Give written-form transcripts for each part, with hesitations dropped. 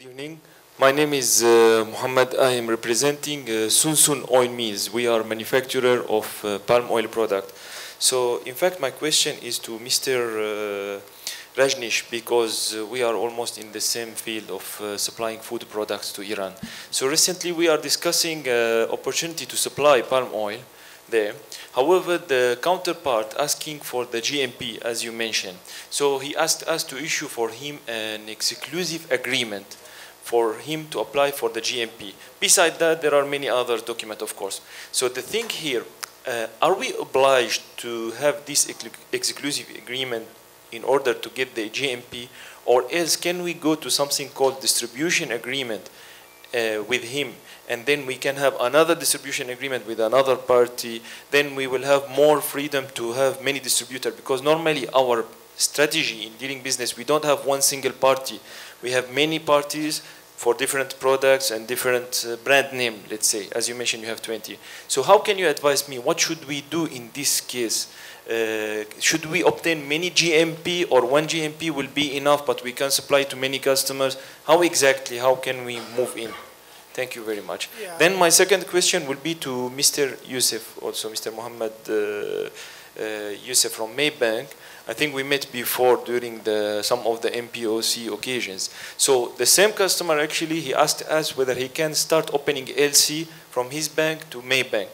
evening. My name is Muhammad. I am representing Sunsun Oil Mills. We are manufacturer of palm oil product. So, in fact, my question is to Mr. Rajnish, because we are almost in the same field of supplying food products to Iran. So recently we are discussing opportunity to supply palm oil there. However, the counterpart asking for the GMP, as you mentioned. So he asked us to issue for him an exclusive agreement for him to apply for the GMP. Besides that, there are many other documents, of course. So the thing here, are we obliged to have this exclusive agreement in order to get the GMP, or else can we go to something called distribution agreement with him, and then we can have another distribution agreement with another party? Then we will have more freedom to have many distributors, because normally our strategy in dealing business, we don't have one single party. We have many parties for different products and different brand name, let's say. As you mentioned, you have 20. So how can you advise me? What should we do in this case? Should we obtain many GMP, or one GMP will be enough, but we can supply to many customers? How exactly, how can we move in? Thank you very much. Yeah. Then my second question will be to Mr. Youssef, also Mr. Mohammed Youssef from Maybank. I think we met before during some of the MPOC occasions. So the same customer, actually, he asked us whether he can start opening LC from his bank to Maybank.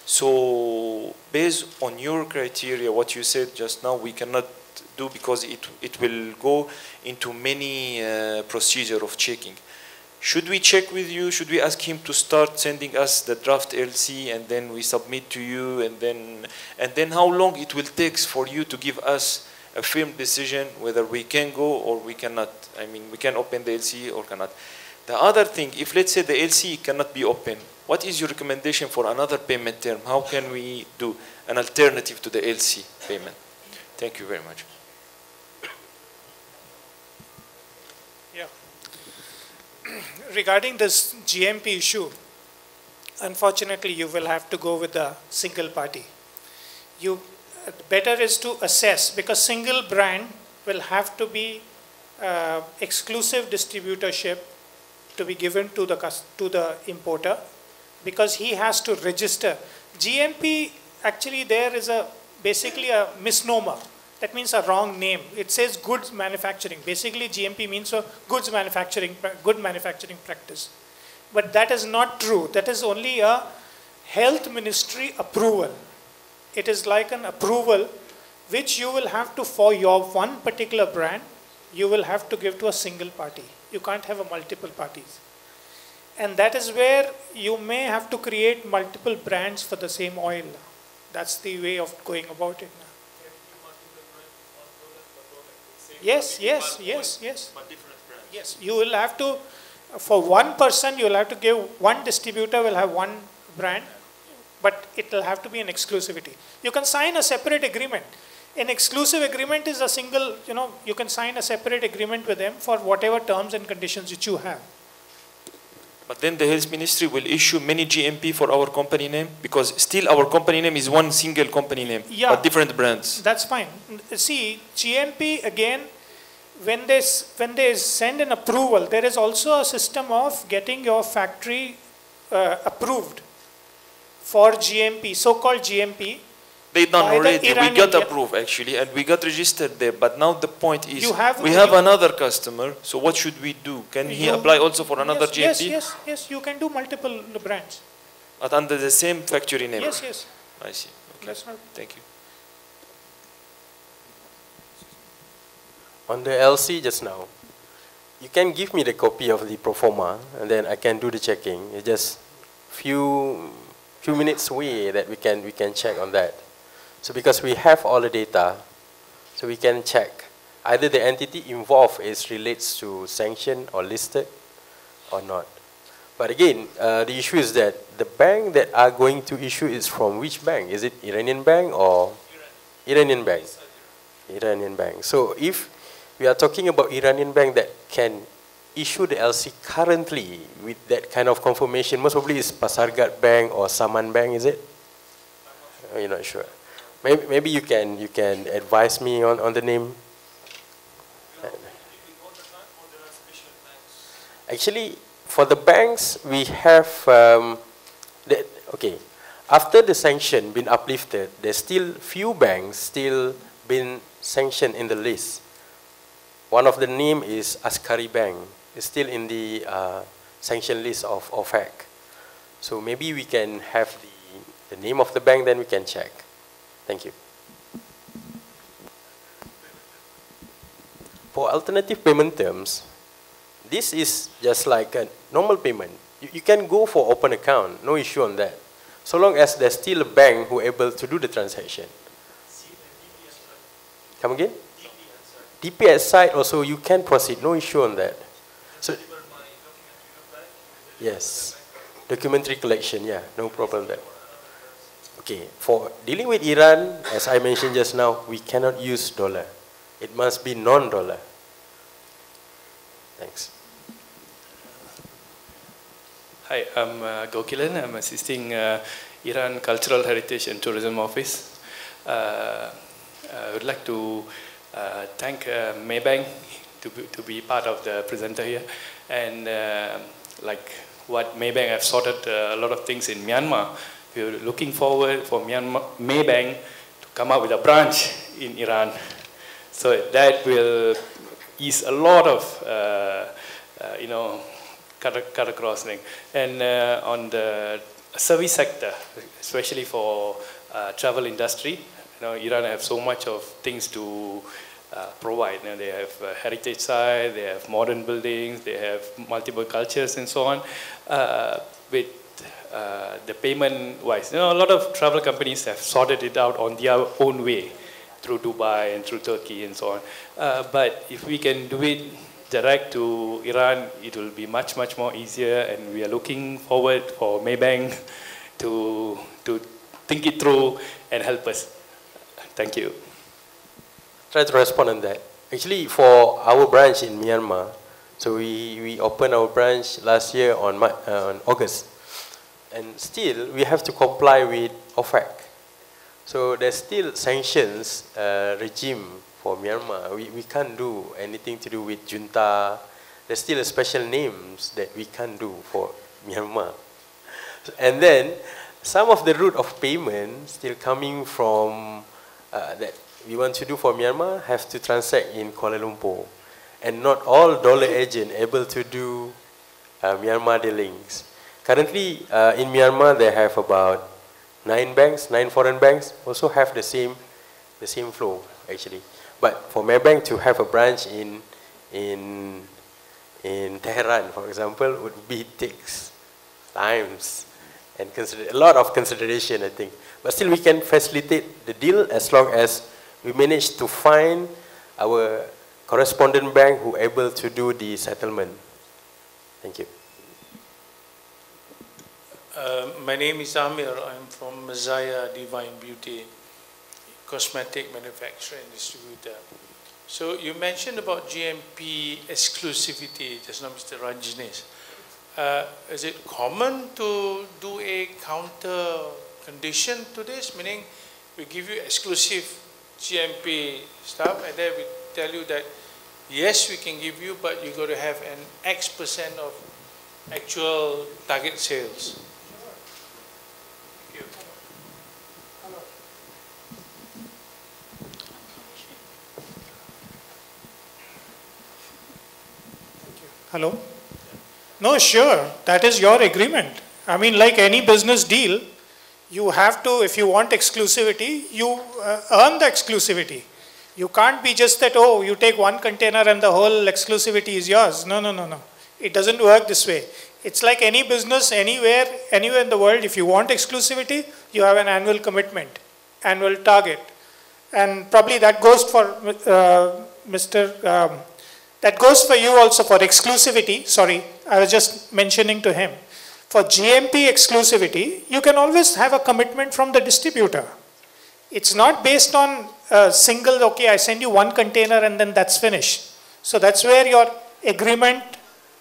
So based on your criteria, what you said just now, we cannot do, because it will go into many procedure of checking. Should we check with you? Should we ask him to start sending us the draft LC, and then we submit to you, and then how long it will take for you to give us a firm decision whether we can go or we cannot? I mean, we can open the LC or cannot. The other thing, if let's say the LC cannot be opened, what is your recommendation for another payment term? How can we do an alternative to the LC payment? Thank you very much. Regarding this GMP issue, unfortunately, you will have to go with a single party. Better is to assess, because single brand will have to be exclusive distributorship to be given to the importer, because he has to register. GMP, actually, there is basically a misnomer. That means a wrong name. It says goods manufacturing. Basically, GMP means a good manufacturing practice. But that is not true. That is only a health ministry approval. It is like an approval which you will have to, for your one particular brand, you will have to give to a single party. You can't have a multiple parties. And that is where you may have to create multiple brands for the same oil. That's the way of going about it now. Yes. But different brands. Yes, you will have to, for one person, you will have to give, one distributor will have one brand, but it will have to be an exclusivity. You can sign a separate agreement. An exclusive agreement is a single, you can sign a separate agreement with them for whatever terms and conditions which you have. But then the health ministry will issue many GMP for our company name, because still our company name is one single company name, but different brands. That's fine. See, GMP, again, when they send an approval, there is also a system of getting your factory approved for GMP, so-called GMP. They done already. We got approved, actually, and we got registered there. But now the point is, we have another customer. So what should we do? Can he apply also for another GMP? Yes. You can do multiple brands. But under the same factory name? Yes. I see. Okay. That's right. Thank you. On the LC just now, you can give me the copy of the pro forma, and then I can do the checking. It's just few minutes away that we can check on that. So because we have all the data, so we can check either the entity involved relates to sanctioned or listed or not. But again, the issue is that the bank that are going to issue is from which bank? Is it Iranian bank or Iranian bank? Iranian bank. So if we are talking about Iranian bank that can issue the LC currently with that kind of confirmation, most probably is Pasargad Bank or Saman Bank, is it? You're not sure. Maybe you can advise me on the name. Actually, for the banks, we have, okay, after the sanction been uplifted, there's still few banks still been sanctioned in the list. One of the name is Askari Bank. It's still in the sanction list of OFAC. So maybe we can have the name of the bank, then we can check. Thank you. For alternative payment terms, this is just like a normal payment. You can go for open account, no issue on that. So long as there's still a bank who able to do the transaction. Come again? DPS side also you can proceed, no issue on that. So, yes, documentary collection, yeah, no problem there. Okay, for dealing with Iran, as I mentioned just now, we cannot use dollar. It must be non-dollar. Thanks. Hi, I'm Gokilan. I'm assisting Iran Cultural Heritage and Tourism Office. I would like to thank Maybank to be part of the presenter here. And like what Maybank have sorted a lot of things in Myanmar, we're looking forward for Maybank to come up with a branch in Iran. So that will ease a lot of, you know, cut across thing. And on the service sector, especially for travel industry, you know, Iran have so much of things to provide. You know, they have heritage side, they have modern buildings, they have multiple cultures and so on. With the payment wise, you know, a lot of travel companies have sorted it out on their own way through Dubai and through Turkey and so on. But if we can do it direct to Iran, it will be much, much more easier, and we are looking forward for Maybank to think it through and help us. Thank you. Try to respond on that. Actually, for our branch in Myanmar, so we opened our branch last year on August, and still we have to comply with OFAC. So there's still sanctions regime for Myanmar. We can't do anything to do with junta. There's still a special names that we can't do for Myanmar. And then some of the route of payment still coming from that we want to do for Myanmar have to transact in Kuala Lumpur. And not all dollar agent able to do Myanmar dealings. Currently in Myanmar they have about 9 banks, 9 foreign banks also have the same flow actually. But for Maybank to have a branch in Tehran, for example, would be takes times and a lot of consideration, I think. But still, we can facilitate the deal as long as we manage to find our correspondent bank who able to do the settlement. Thank you. My name is Amir. I'm from Mazaya Divine Beauty, cosmetic manufacturer and distributor. So you mentioned about GMP exclusivity just now, Mr. Ranjneesh. Is it common to do a counter condition to this? Meaning we give you exclusive GMP stuff and then we tell you that yes, we can give you, but you got to have an X% of actual target sales. Hello? No, sure. That is your agreement. I mean, like any business deal, you have to, if you want exclusivity, you earn the exclusivity. You can't be just that, oh, you take one container and the whole exclusivity is yours. No, no, no, no. It doesn't work this way. It's like any business, anywhere in the world, if you want exclusivity, you have an annual commitment, annual target. And probably that goes for that goes for you also for exclusivity. Sorry, I was just mentioning to him. For GMP exclusivity, you can always have a commitment from the distributor. It's not based on a single, okay, I send you one container and then that's finished. So that's where your agreement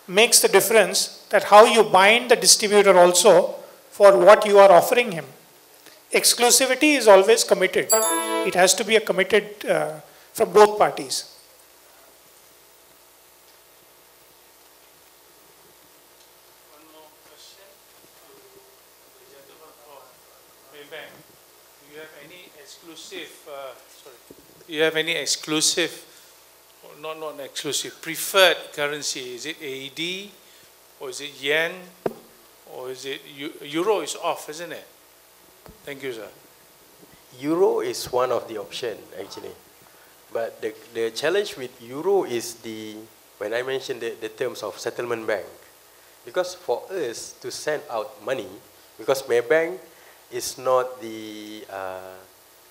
makes the difference, that how you bind the distributor also for what you are offering him. Exclusivity is always committed. It has to be a committed from both parties. exclusive, sorry, do you have any exclusive, or not exclusive, preferred currency? Is it AED, or is it yen, or is it euro is off, isn't it? Thank you, sir. Euro is one of the options, actually. But the challenge with euro is when I mentioned the terms of settlement bank. Because for us to send out money, because Maybank is not the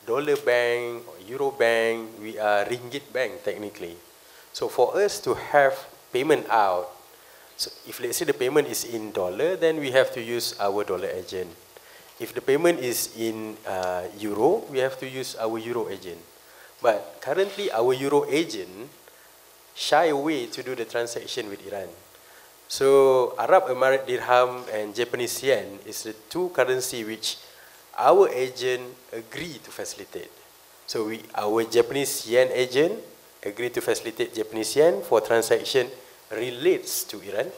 dollar bank or euro bank, we are ringgit bank technically. So for us to have payment out, so if let's say the payment is in dollar, then we have to use our dollar agent. If the payment is in euro, we have to use our euro agent. But currently our euro agent shy away to do the transaction with Iran. So Arab Emirate Dirham and Japanese yen is the two currency which our agent agree to facilitate. So our Japanese yen agent agree to facilitate Japanese yen for transaction relates to Iran,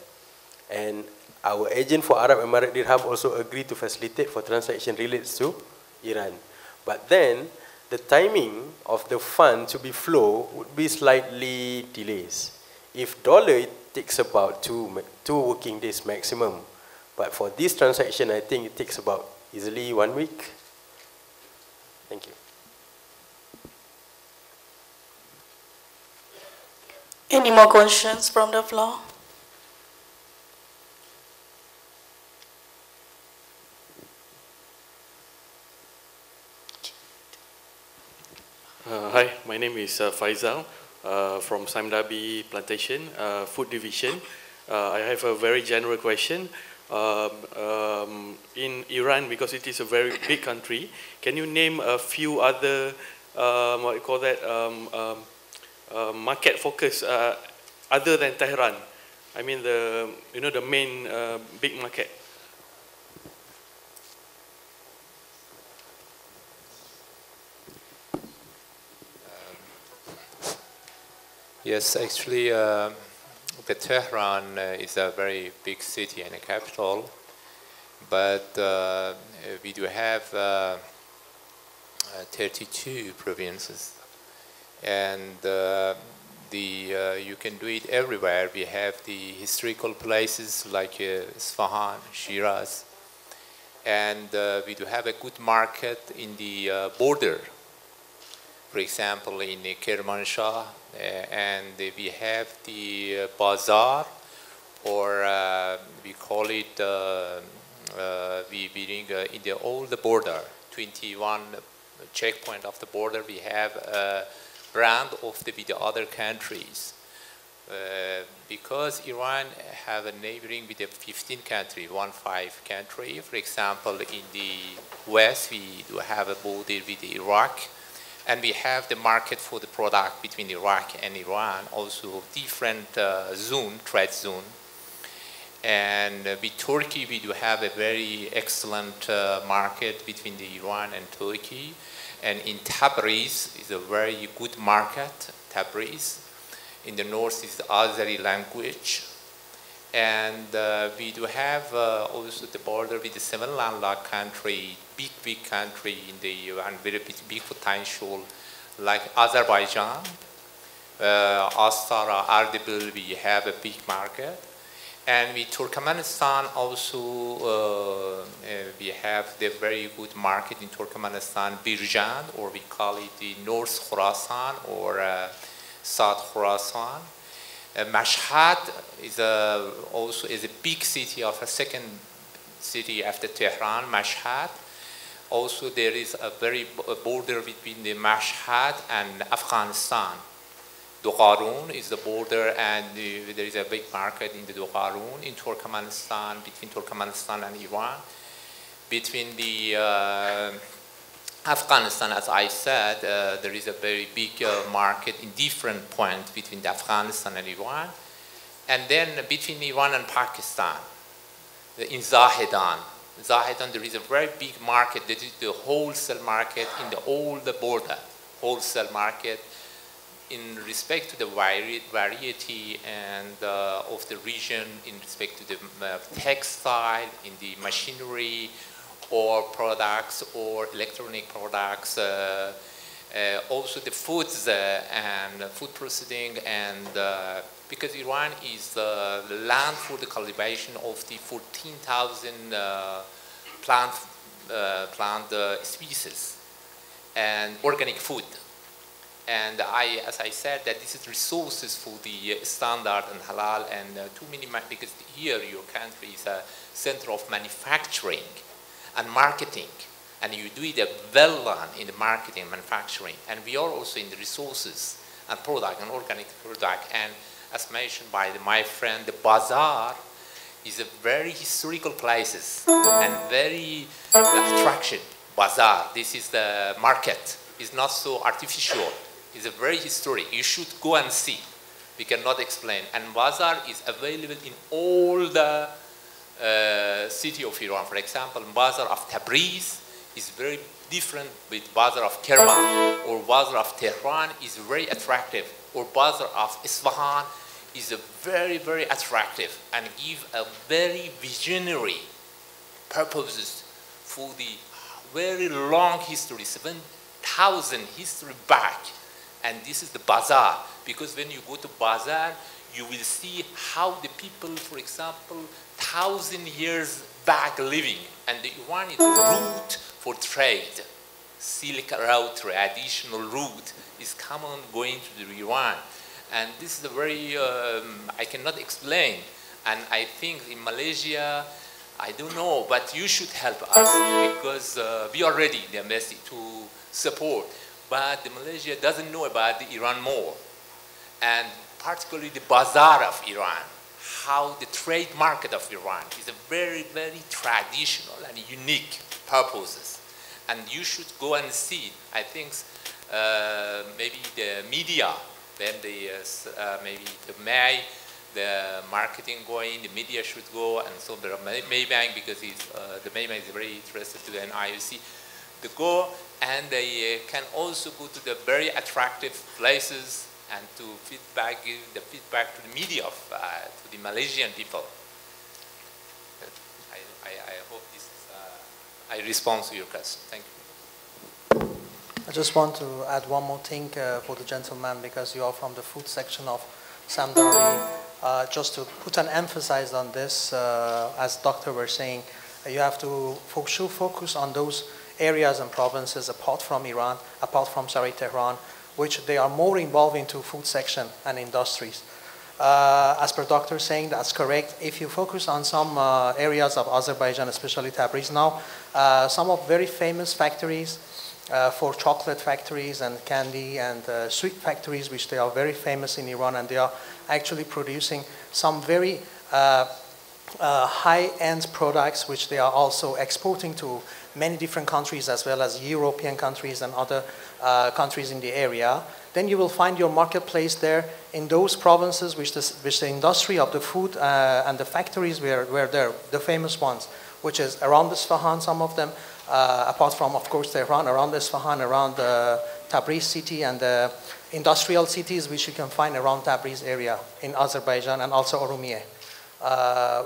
and our agent for Arab Emirate Dirham also agree to facilitate for transaction relates to Iran. But then the timing of the fund to be flow would be slightly delays. If dollar, it takes about two working days maximum. But for this transaction, I think it takes about easily 1 week. Thank you. Any more questions from the floor? Hi, my name is Faisal from Samdabi Plantation, Food Division. I have a very general question. In Iran, because it is a very big country, can you name a few other, what you call that, market focus other than Tehran? I mean the main big market. Yes, actually, the Tehran is a very big city and a capital, but we do have 32 provinces, and you can do it everywhere. We have the historical places like Isfahan, Shiraz, and we do have a good market in the border. For example, in Kermanshah, and we have the bazaar, or we call it, we bring in all the border, 21 checkpoint of the border, we have a brand of with the other countries. Because Iran have a neighboring with the 15 country, 15 country. For example, in the west, we do have a border with Iraq. And we have the market for the product between Iraq and Iran, also different trade zone. And with Turkey, we do have a very excellent market between the Iran and Turkey. And in Tabriz is a very good market, Tabriz. In the north is the Azeri language. And we do have also the border with the 7 landlocked country, big country in the and very big potential, like Azerbaijan, Astara, Ardabil, we have a big market. And with Turkmenistan also, we have the very good market in Turkmenistan, Birjan, or we call it the North Khorasan or South Khorasan. Mashhad is also a big city of a second city after Tehran, Mashhad. Also, there is a very border between the Mashhad and Afghanistan. Dugharun is the border, and there is a big market in the Dugharun in Turkmenistan, between Turkmenistan and Iran. Between the Afghanistan, as I said, there is a very big market in different points between Afghanistan and Iran. And then between Iran and Pakistan, in Zahedan, there is a very big market. That is the wholesale market in all the border, wholesale market in respect to the variety and of the region, in respect to the textile, in the machinery, or products or electronic products, also the foods and food processing, and because Iran is the land for the cultivation of the 14,000 plant species and organic food. And as I said, that this is resources for the standard and halal, and too many, because here your country is a center of manufacturing and marketing, and you do it well in the marketing and manufacturing, and we are also in the resources and product and organic product. And as mentioned by my friend, the bazaar is a very historical places and very attraction. Bazaar, this is the market, it's not so artificial. It's a very historic. You should go and see. We cannot explain. And bazaar is available in all the city of Iran. For example, bazaar of Tabriz is very different with bazaar of Kerman, or bazaar of Tehran is very attractive, or bazaar of Isfahan is a very, very attractive and give a very visionary purposes for the very long history, 7,000 history back. And this is the bazaar, because when you go to bazaar, you will see how the people, for example, 1,000 years back living, and the Iran is the route for trade. Silk route, traditional route, is common going to the Iran. And this is a very, I cannot explain. And I think in Malaysia, I don't know, but you should help us, because we are ready, the embassy, to support. But the Malaysia doesn't know about the Iran more. And particularly the bazaar of Iran, how the trade market of Iran is a very, very traditional and unique purposes. And you should go and see. I think maybe the media, then maybe the marketing going, the media should go, and so the Maybank, because the Maybank is very interested to the IOC, to go, and they can also go to the very attractive places and to give the feedback to the media, to the Malaysian people. I hope this is, I respond to your question. Thank you. I just want to add one more thing for the gentleman, because you are from the food section of Samdari. Just to put an emphasis on this, as doctor were saying, you have to focus on those areas and provinces apart from Iran, Tehran, which they are more involved into food section and industries. As per doctor saying, that's correct. If you focus on some areas of Azerbaijan, especially Tabriz now, some of very famous factories for chocolate factories and candy and sweet factories, which they are very famous in Iran, and they are actually producing some very high-end products, which they are also exporting to many different countries, as well as European countries and other countries in the area. Then you will find your marketplace there in those provinces which the industry of the food and the factories were there, the famous ones, which is around Isfahan, some of them, apart from, of course, Tehran, around Isfahan, around Tabriz city, and the industrial cities which you can find around Tabriz area in Azerbaijan, and also Urumiyeh.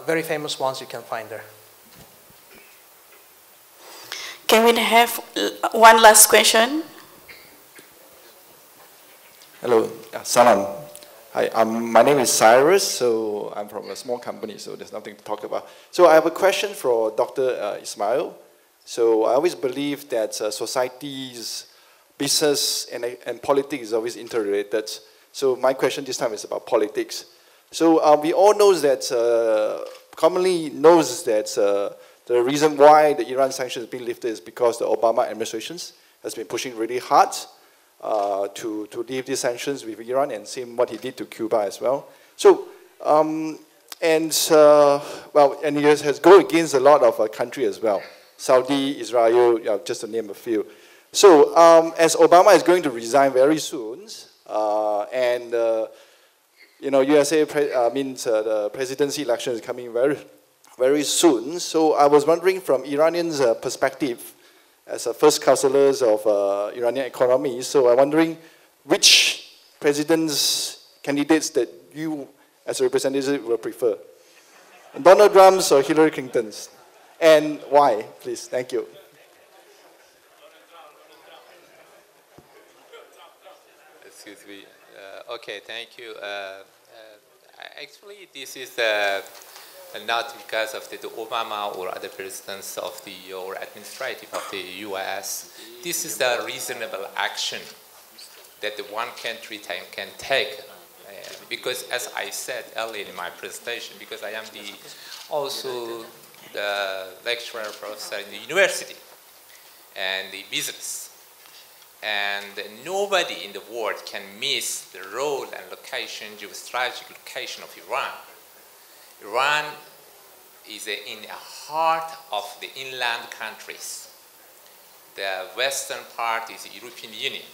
Very famous ones you can find there. Can we have one last question? Hello, Salam. Hi, my name is Cyrus, so I'm from a small company, so there's nothing to talk about. So I have a question for Dr. Ismail. So I always believe that society's business and politics is always interrelated. So my question this time is about politics. So we all know that, commonly knows that the reason why the Iran sanctions have been lifted is because the Obama administration has been pushing really hard to leave these sanctions with Iran, and same what he did to Cuba as well. So, well, and he has gone against a lot of countries as well. Saudi, Israel, just to name a few. So, as Obama is going to resign very soon, and you know, USA means the presidency election is coming very soon. So I was wondering, from Iranians' perspective, as a first counselors of Iranian economy, so I'm wondering which president's candidates that you, as a representative, will prefer? Donald Trump's or Hillary Clinton's? And why, please? Thank you. Excuse me. Okay, thank you. Actually, this is not because of the Obama or other presidents of the or administrative of the U.S. This is the reasonable action that the one country can take. Because as I said earlier in my presentation, because I am also the lecturer professor in the university and the business. And nobody in the world can miss the role and location, geostrategic location of Iran. Iran is in the heart of the inland countries. The western part is the European Union.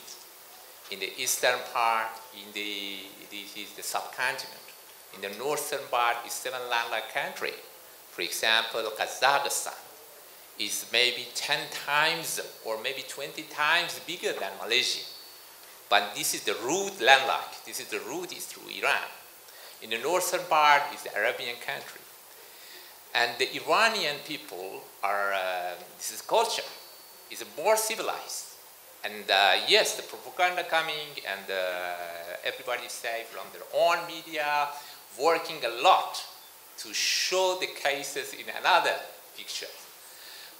In the eastern part, this is the subcontinent. In the northern part is 7 landlocked countries. For example, Kazakhstan is maybe 10 times or maybe 20 times bigger than Malaysia. But this is the route landlocked. This is the route is through Iran. In the northern part is the Arabian country. And the Iranian people are, this is culture, is more civilized. And yes, the propaganda coming and everybody say from their own media, working a lot to show the cases in another picture.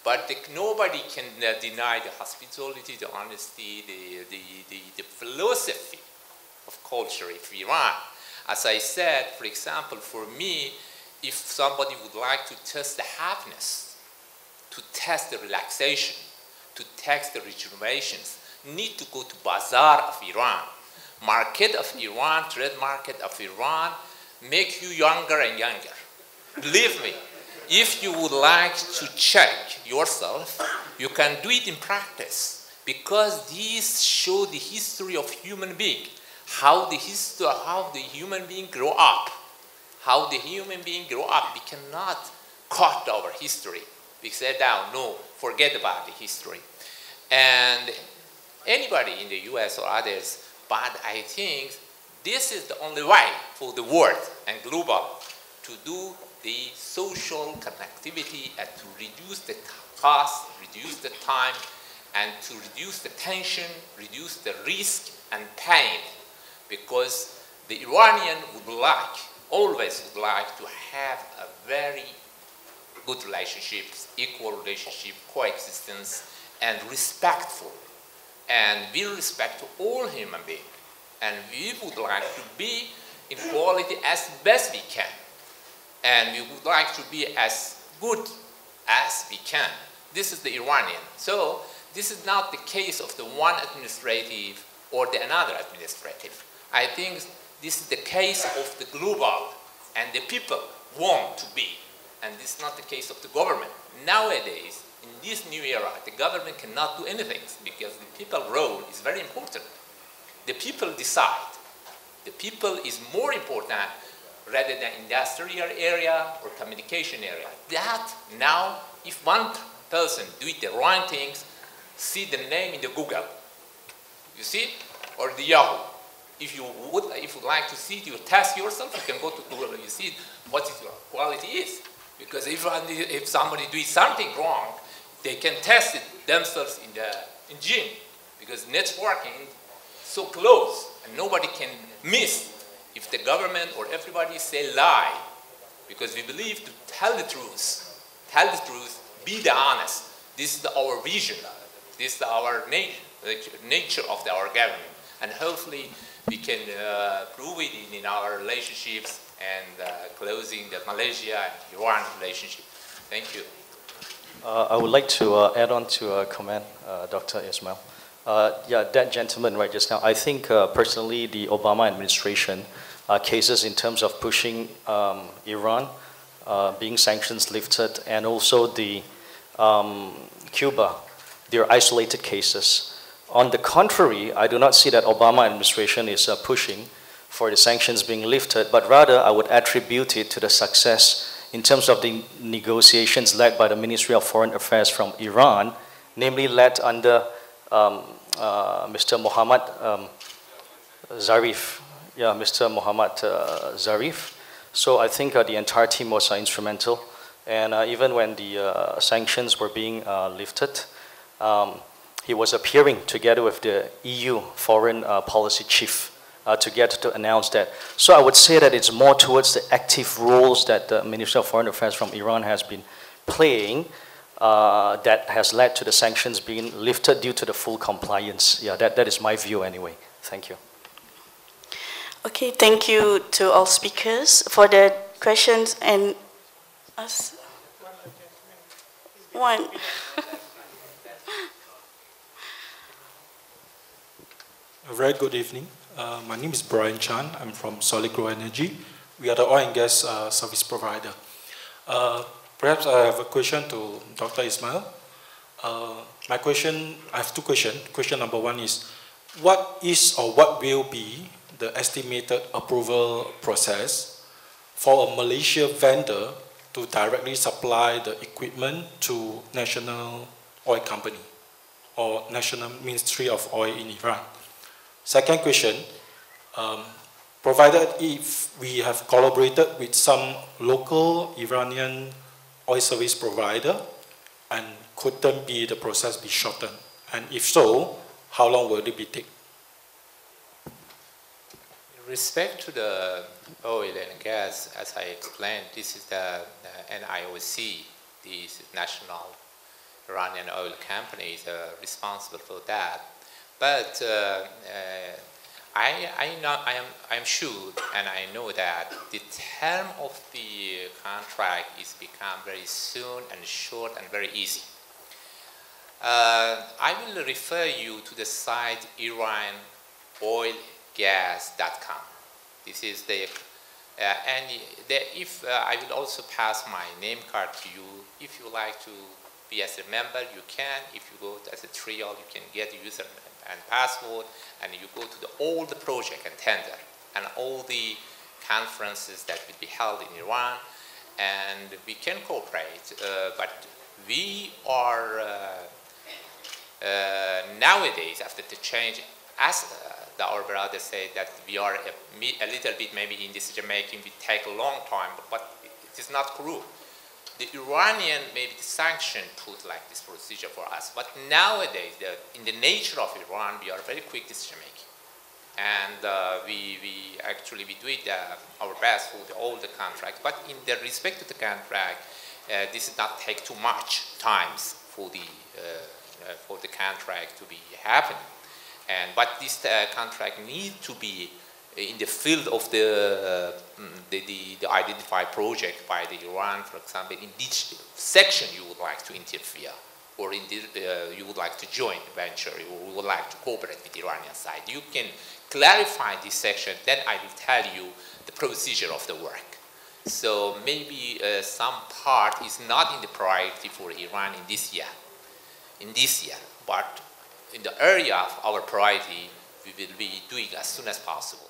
But nobody can deny the hospitality, the honesty, the philosophy of culture of Iran. As I said, for example, for me, if somebody would like to test the happiness, to test the relaxation, to test the rejuvenations, need to go to bazaar of Iran. Market of Iran, trade market of Iran, make you younger and younger. Believe me, if you would like to check yourself, you can do it in practice, because these show the history of human being, how the human being grow up. How the human being grow up, we cannot cut our history. We say down, no, forget about the history. And anybody in the US or others, but I think this is the only way for the world and global to do the social connectivity and to reduce the cost, reduce the time, and to reduce the tension, reduce the risk and pain. Because the Iranian always would like to have a very good relationships, equal relationship, coexistence, and respectful. And we respect all human beings. And we would like to be in quality as best we can. And we would like to be as good as we can. This is the Iranian. So this is not the case of the one administrative or the another administrative. I think this is the case of the global, and the people want to be. And this is not the case of the government. Nowadays, in this new era, the government cannot do anything because the people's role is very important. The people decide. The people is more important rather than industrial area or communication area. That now, if one person do the wrong things, see the name in the Google, you see, or the Yahoo. If you would like to see, you test yourself, you can go to Google and you see what is your quality is. Because if somebody does something wrong, they can test it themselves in gym. Because networking is so close and nobody can miss if the government or everybody say lie. Because we believe to tell the truth, be the honest. This is our vision. This is our nature of our government. And hopefully we can prove it in our relationships and closing the Malaysia and Iran relationship. Thank you. I would like to add on to a comment, Dr. Ismail. Yeah, that gentleman right just now, I think personally the Obama administration cases in terms of pushing Iran, being sanctions lifted, and also the Cuba, they're isolated cases. On the contrary, I do not see that Obama administration is pushing for the sanctions being lifted, but rather I would attribute it to the success in terms of the negotiations led by the Ministry of Foreign Affairs from Iran, namely led under Mr. Mohammad Zarif. Yeah, Mr. Mohammad Zarif. So I think the entire team was instrumental And even when the sanctions were being lifted, he was appearing together with the EU foreign policy chief together to announce that. So I would say that it's more towards the active roles that the Minister of Foreign Affairs from Iran has been playing that has led to the sanctions being lifted due to the full compliance. Yeah, that is my view anyway. Thank you. Okay, thank you to all speakers for the questions and us. One. A very good evening. My name is Brian Chan. I'm from Solid Grow Energy. We are the oil and gas service provider. Perhaps I have a question to Dr. Ismail. I have two questions. Question number one is, what is or what will be the estimated approval process for a Malaysia vendor to directly supply the equipment to National Oil Company or National Ministry of Oil in Iran? Second question, provided if we have collaborated with some local Iranian oil service provider, and could then the process be shortened? And if so, how long will it be take? In respect to the oil and gas, as I explained, this is the NIOC, the National Iranian Oil Company, is responsible for that. But I'm sure and I know that the term of the contract is become very soon and short and very easy. I will refer you to the site iranoilgas.com. This is the if I will also pass my name card to you. If you like to be as a member, you can. If you go as a trial, you can get user and password, and you go to all the project and tender and all the conferences that will be held in Iran, and we can cooperate. But we are nowadays, after the change, as our brother said, that we are a little bit maybe in decision making, we take a long time, but it is not true. The Iranian, maybe the sanction put like this procedure for us, but nowadays, in the nature of Iran, we are very quick decision making. And we do it our best for all the contracts, but in the respect to the contract, this does not take too much times for the contract to be happening. But this contract needs to be in the field of the identified project by the Iran, for example, in which section you would like to interfere, or in you would like to join the venture, or you would like to cooperate with the Iranian side. You can clarify this section, then I will tell you the procedure of the work. So maybe some part is not in the priority for Iran in this year, but in the area of our priority, we will be doing as soon as possible.